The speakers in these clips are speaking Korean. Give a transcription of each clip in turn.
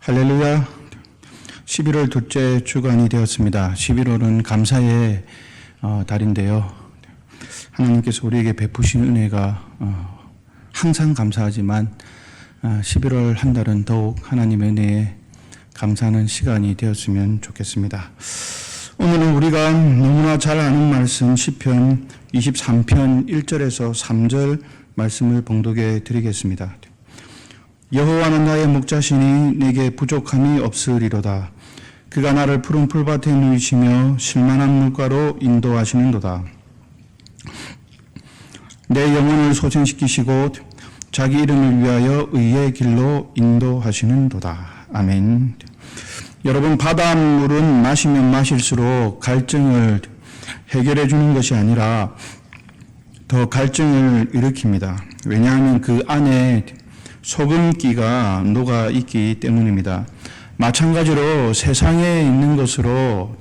할렐루야. 11월 둘째 주간이 되었습니다. 11월은 감사의 달인데요. 하나님께서 우리에게 베푸신 은혜가 항상 감사하지만 11월 한 달은 더욱 하나님의 은혜에 감사하는 시간이 되었으면 좋겠습니다. 오늘은 우리가 너무나 잘 아는 말씀 시편 23편 1절에서 3절 말씀을 봉독해 드리겠습니다. 여호와는 나의 목자시니 내게 부족함이 없으리로다. 그가 나를 푸른 풀밭에 누이시며 실만한 물가로 인도하시는도다. 내 영혼을 소생시키시고 자기 이름을 위하여 의의 길로 인도하시는도다. 아멘. 여러분, 바닷물은 마시면 마실수록 갈증을 해결해 주는 것이 아니라 더 갈증을 일으킵니다. 왜냐하면 그 안에 소금기가 녹아 있기 때문입니다. 마찬가지로 세상에 있는 것으로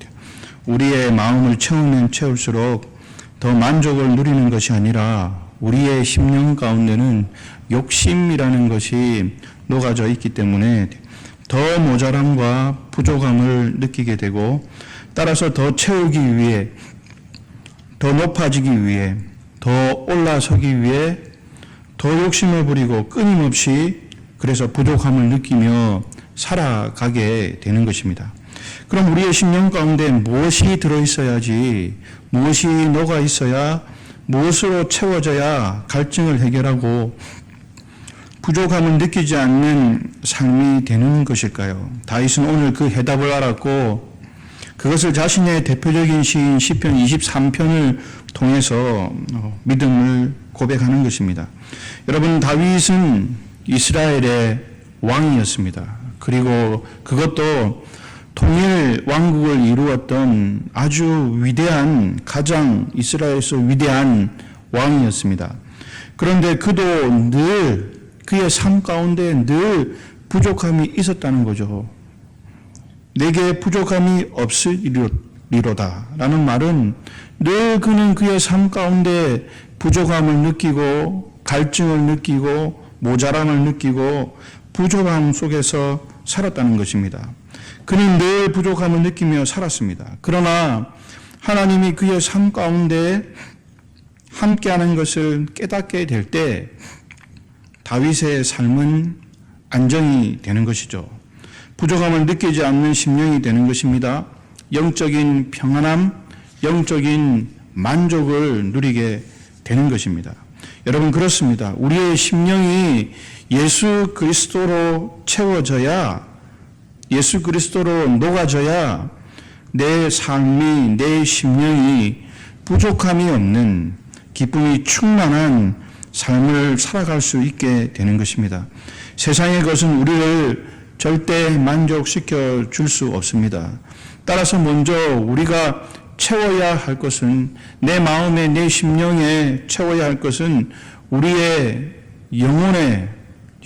우리의 마음을 채우면 채울수록 더 만족을 누리는 것이 아니라 우리의 심령 가운데는 욕심이라는 것이 녹아져 있기 때문에 더 모자람과 부족함을 느끼게 되고, 따라서 더 채우기 위해, 더 높아지기 위해, 더 올라서기 위해 더 욕심을 부리고 끊임없이 그래서 부족함을 느끼며 살아가게 되는 것입니다. 그럼 우리의 심령 가운데 무엇이 들어있어야지, 무엇이 녹아 있어야, 무엇으로 채워져야 갈증을 해결하고 부족함을 느끼지 않는 삶이 되는 것일까요? 다윗은 오늘 그 해답을 알았고 그것을 자신의 대표적인 시인 시편 23편을 통해서 믿음을 고백하는 것입니다. 여러분, 다윗은 이스라엘의 왕이었습니다. 그리고 그것도 통일 왕국을 이루었던 아주 위대한, 가장 이스라엘에서 위대한 왕이었습니다. 그런데 그도 늘 그의 삶 가운데 늘 부족함이 있었다는 거죠. 내게 부족함이 없으리로다 라는 말은 늘 그는 그의 삶 가운데 부족함을 느끼고 갈증을 느끼고 모자람을 느끼고 부족함 속에서 살았다는 것입니다. 그는 늘 부족함을 느끼며 살았습니다. 그러나 하나님이 그의 삶 가운데 함께하는 것을 깨닫게 될 때 다윗의 삶은 안정이 되는 것이죠. 부족함을 느끼지 않는 심령이 되는 것입니다. 영적인 평안함, 영적인 만족을 누리게 되는 것입니다. 여러분, 그렇습니다. 우리의 심령이 예수 그리스도로 채워져야, 예수 그리스도로 녹아져야 내 삶이, 내 심령이 부족함이 없는 기쁨이 충만한 삶을 살아갈 수 있게 되는 것입니다. 세상의 것은 우리를 절대 만족시켜 줄 수 없습니다. 따라서 먼저 우리가 채워야 할 것은, 내 마음에, 내 심령에 채워야 할 것은, 우리의 영혼의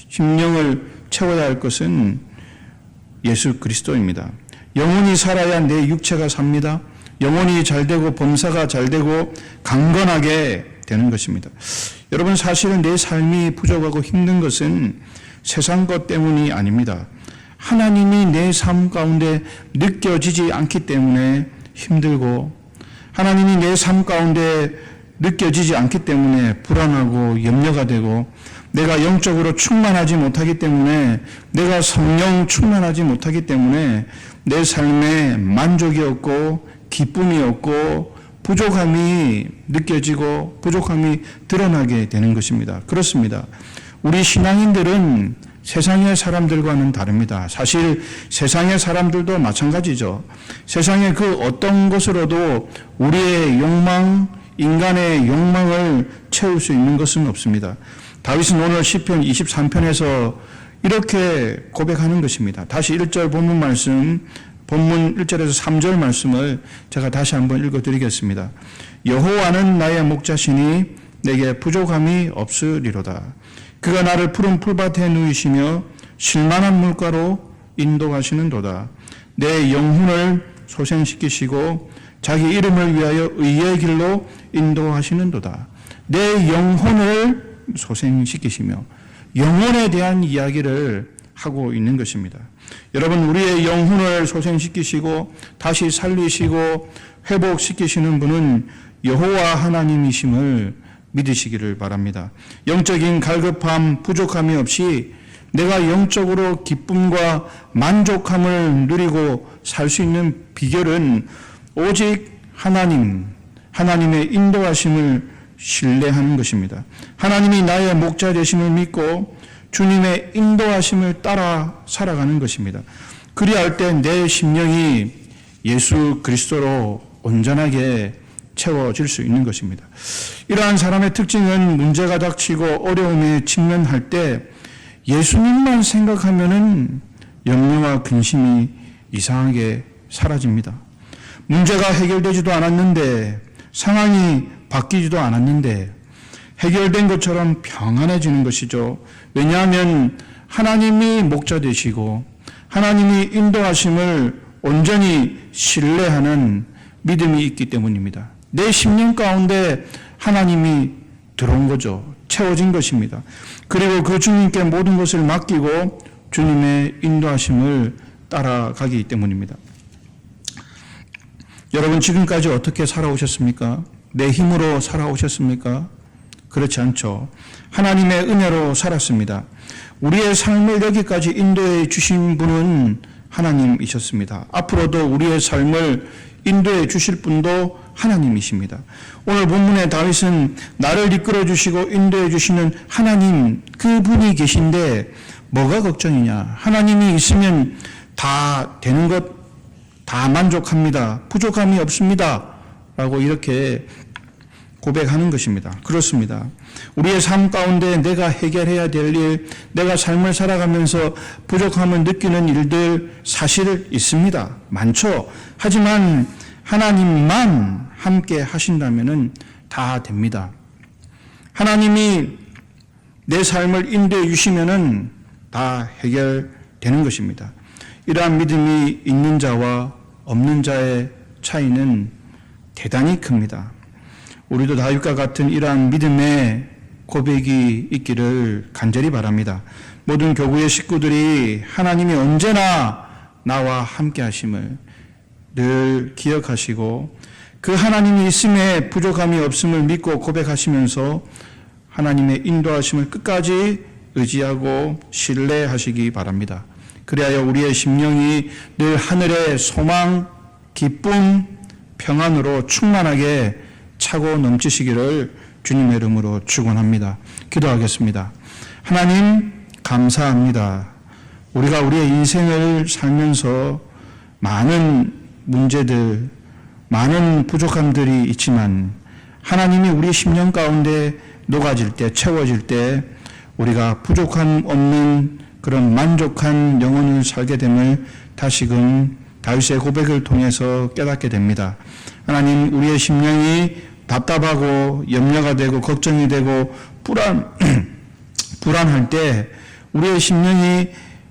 심령을 채워야 할 것은 예수 그리스도입니다. 영혼이 살아야 내 육체가 삽니다. 영혼이 잘되고 범사가 잘되고 강건하게 되는 것입니다. 여러분, 사실은 내 삶이 부족하고 힘든 것은 세상 것 때문이 아닙니다. 하나님이 내 삶 가운데 느껴지지 않기 때문에 힘들고, 하나님이 내 삶 가운데 느껴지지 않기 때문에 불안하고 염려가 되고, 내가 영적으로 충만하지 못하기 때문에, 내가 성령 충만하지 못하기 때문에 내 삶에 만족이 없고 기쁨이 없고 부족함이 느껴지고 부족함이 드러나게 되는 것입니다. 그렇습니다. 우리 신앙인들은 세상의 사람들과는 다릅니다. 사실 세상의 사람들도 마찬가지죠. 세상의 그 어떤 것으로도 우리의 욕망, 인간의 욕망을 채울 수 있는 것은 없습니다. 다윗은 오늘 시편 23편에서 이렇게 고백하는 것입니다. 다시 1절 본문 말씀, 본문 1절에서 3절 말씀을 제가 다시 한번 읽어드리겠습니다. 여호와는 나의 목자시니 내게 부족함이 없으리로다. 그가 나를 푸른 풀밭에 누이시며 실만한 물가로 인도하시는도다. 내 영혼을 소생시키시고 자기 이름을 위하여 의의 길로 인도하시는도다. 내 영혼을 소생시키시며, 영혼에 대한 이야기를 하고 있는 것입니다. 여러분, 우리의 영혼을 소생시키시고 다시 살리시고 회복시키시는 분은 여호와 하나님이심을 믿으시기를 바랍니다. 영적인 갈급함, 부족함이 없이 내가 영적으로 기쁨과 만족함을 누리고 살 수 있는 비결은 오직 하나님의 인도하심을 신뢰하는 것입니다. 하나님이 나의 목자 되심을 믿고 주님의 인도하심을 따라 살아가는 것입니다. 그리할 때 내 심령이 예수 그리스도로 온전하게 채워질 수 있는 것입니다. 이러한 사람의 특징은 문제가 닥치고 어려움에 직면할 때 예수님만 생각하면은 염려와 근심이 이상하게 사라집니다. 문제가 해결되지도 않았는데, 상황이 바뀌지도 않았는데 해결된 것처럼 평안해지는 것이죠. 왜냐하면 하나님이 목자 되시고 하나님이 인도하심을 온전히 신뢰하는 믿음이 있기 때문입니다. 내 심령 가운데 하나님이 들어온 거죠. 채워진 것입니다. 그리고 그 주님께 모든 것을 맡기고 주님의 인도하심을 따라가기 때문입니다. 여러분, 지금까지 어떻게 살아오셨습니까? 내 힘으로 살아오셨습니까? 그렇지 않죠. 하나님의 은혜로 살았습니다. 우리의 삶을 여기까지 인도해 주신 분은 하나님이셨습니다. 앞으로도 우리의 삶을 인도해 주실 분도 하나님이십니다. 오늘 본문의 다윗은 나를 이끌어 주시고 인도해 주시는 하나님, 그분이 계신데 뭐가 걱정이냐? 하나님이 있으면 다 되는 것, 다 만족합니다. 부족함이 없습니다. 라고 이렇게 고백하는 것입니다. 그렇습니다. 우리의 삶 가운데 내가 해결해야 될 일, 내가 삶을 살아가면서 부족함을 느끼는 일들 사실 있습니다. 많죠. 하지만 하나님만 함께 하신다면 다 됩니다. 하나님이 내 삶을 인도해 주시면 다 해결되는 것입니다. 이러한 믿음이 있는 자와 없는 자의 차이는 대단히 큽니다. 우리도 다윗과 같은 이러한 믿음의 고백이 있기를 간절히 바랍니다. 모든 교구의 식구들이 하나님이 언제나 나와 함께 하심을 늘 기억하시고 그 하나님이 있음에 부족함이 없음을 믿고 고백하시면서 하나님의 인도하심을 끝까지 의지하고 신뢰하시기 바랍니다. 그리하여 우리의 심령이 늘 하늘의 소망, 기쁨, 평안으로 충만하게 차고 넘치시기를 주님의 이름으로 축원합니다. 기도하겠습니다. 하나님, 감사합니다. 우리가 우리의 인생을 살면서 많은 문제들, 많은 부족함들이 있지만 하나님이 우리 심령 가운데 녹아질 때, 채워질 때 우리가 부족함 없는 그런 만족한 영혼을 살게 됨을 다시금 다윗의 고백을 통해서 깨닫게 됩니다. 하나님, 우리의 심령이 답답하고 염려가 되고 걱정이 되고 불안할 때 우리의 심령이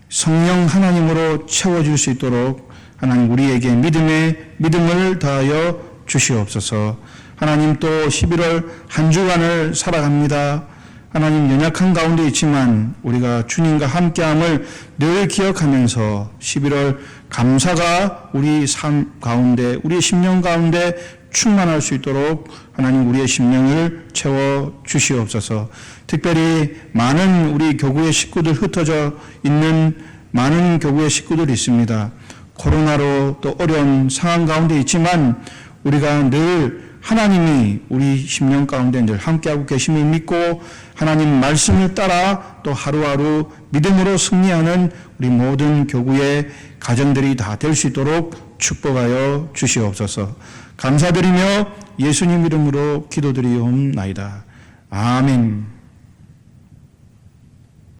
성령 하나님으로 채워질 수 있도록 하나님 우리에게 믿음을 다하여 주시옵소서. 하나님, 또 11월 한 주간을 살아갑니다. 하나님, 연약한 가운데 있지만 우리가 주님과 함께함을 늘 기억하면서 11월 감사가 우리 삶 가운데, 우리의 심령 가운데 충만할 수 있도록 하나님 우리의 심령을 채워 주시옵소서. 특별히 많은 우리 교구의 식구들, 흩어져 있는 많은 교구의 식구들이 있습니다. 코로나로 또 어려운 상황 가운데 있지만 우리가 늘 하나님이 우리 심령 가운데 늘 함께하고 계심을 믿고 하나님 말씀을 따라 또 하루하루 믿음으로 승리하는 우리 모든 교구의 가정들이 다 될 수 있도록 축복하여 주시옵소서. 감사드리며 예수님 이름으로 기도드리옵나이다. 아멘.